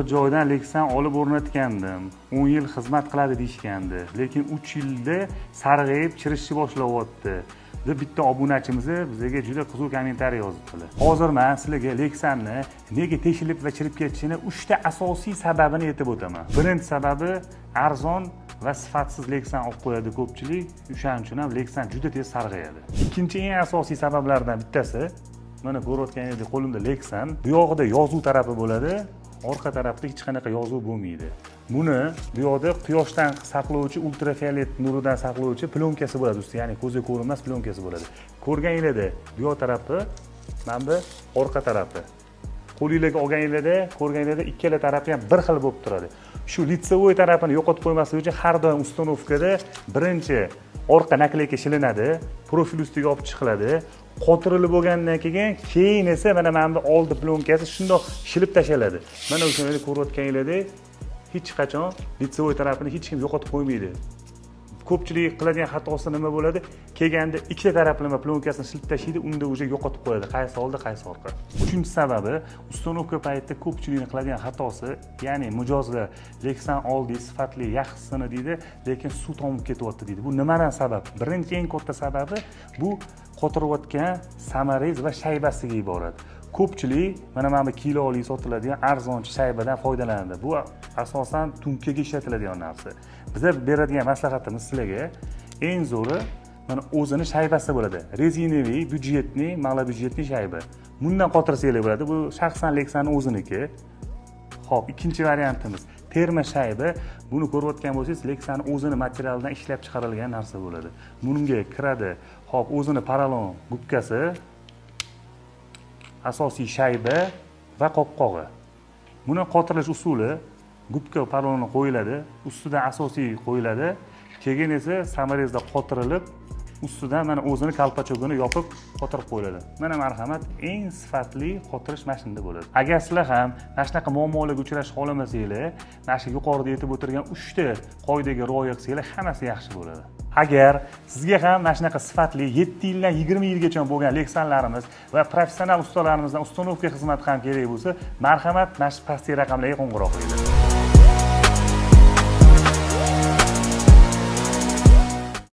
Joydan Lexan olib o'rnatgandim. 10 yil xizmat qiladi deyishgandi. Lekin 3 yilda sarg'ayib, chirishni boshlayapti. deb bitta obunachimiz bizga juda qiziq kommentariy yozibdilar. Hozir men sizlarga Lexanni nega teshilib va chirib ketishini 3 ta asosiy sababini aytib o'taman. Birinchi sababi arzon va sifatsiz Lexan olib qo'yadi ko'pchilik. O'shaning uchun ham Lexan juda tez sarg'ayadi. Ikkinchi eng asosiy sabablardan bittasi, mana ko'rayotganingizdek qo'limda Lexan, bu yog'ida yozuv tarafi bo'ladi. Orqa tarafda hech qanaqa yozuv bo'lmaydi. Buni bu yoqda quyoshdan saqlovchi, ultrafiolet nuridan saqlovchi plonkasi bo'ladi ustida, ya'ni ko'zga ko'rinmas plonkasi bo'ladi. Ko'rganingizda bu yoq tarafi, mana bu orqa tarafi. Qo'lingizga olganingizda, ko'rganingizda ikkala tarafi ham bir xil bo'lib turadi. Shu litsevoy tarafini yo'qotib qo'ymaslik uchun har doim ustanovkada birinchi orqa nakleyka shilinadi, profil ustiga olib chiqiladi. Qotirilib bo'lgandan keyin esa mana bu oldi plonkasi shundoq shilib tashaladi. Mana o'shani ko'rayotganingizdek, hech qachon litsevoy tarafini hech kim yo'qotib qo'ymaydi. Ko'pchilik qiladigan xatosi nima bo'ladi? Kelganda ikkita taraflama plonkasini shilib tashlaydi, unda o'zi yo'qotib qo'yadi. Qaysi oldi, qaysi orqa. Uchinchi sababi, ustanovka paytida ko'pchilikning qiladigan xatosi, ya'ni mijozlar Lexan oldi sifatli yaxshisini deydi, lekin suv tomib ketyapti deydi. Bu nimadan sabab? Birinchi eng katta sababi bu qotirayotgan samarez va shaybasiga iborat. Ko'pchilik mana bu kiloli sotiladigan arzonchi shaybadan foydalanadi. Bu asosan tunkaga ishlatiladigan narsa. Bizlar beradigan maslahatimiz sizlarga eng zo'ri mana o'zini shaybasi bo'ladi. Rezinaviy, byudjetniy, malobudjetniy shayba. Bundan qotirsanglar bo'ladi. Bu shaxsan Lexanning o'ziniki. Xo'p, ikkinchi variantimiz terma shayba. Buni ko'rayotgan bo'lsangiz, Lexanning o'zini materialidan ishlab chiqarilgan narsa bo'ladi. Bunga kiradi, xo'p, o'zini paralon gubkasi, asosiy shayba va qopqog'i. Buni qotirish usuli gubka paralonni qo'yiladi, ustidan asosiy qo'yiladi, keyin esa samarezda qotirilib, ustidan mana o'zini kalpachogini yopib qotirib qo'yiladi. Mana marhamat eng sifatli qotirish mashinada bo'ladi. Agar sizlar ham mana shunaqa muammolarga uchrashib qolmasanglar, mana shu yuqorida aytib o'tirgan 3 ta qoidaga rioya qilsanglar, hammasi yaxshi bo'ladi. Agar sizga ham mana shunaqa sifatli 7 yildan 20 yilgacha bo'lgan Lexanlarimiz va professional ustalarimizdan ustanovka xizmati ham kerak bo'lsa, marhamat mana shu pastki raqamlarga qo'ng'iroq qiling.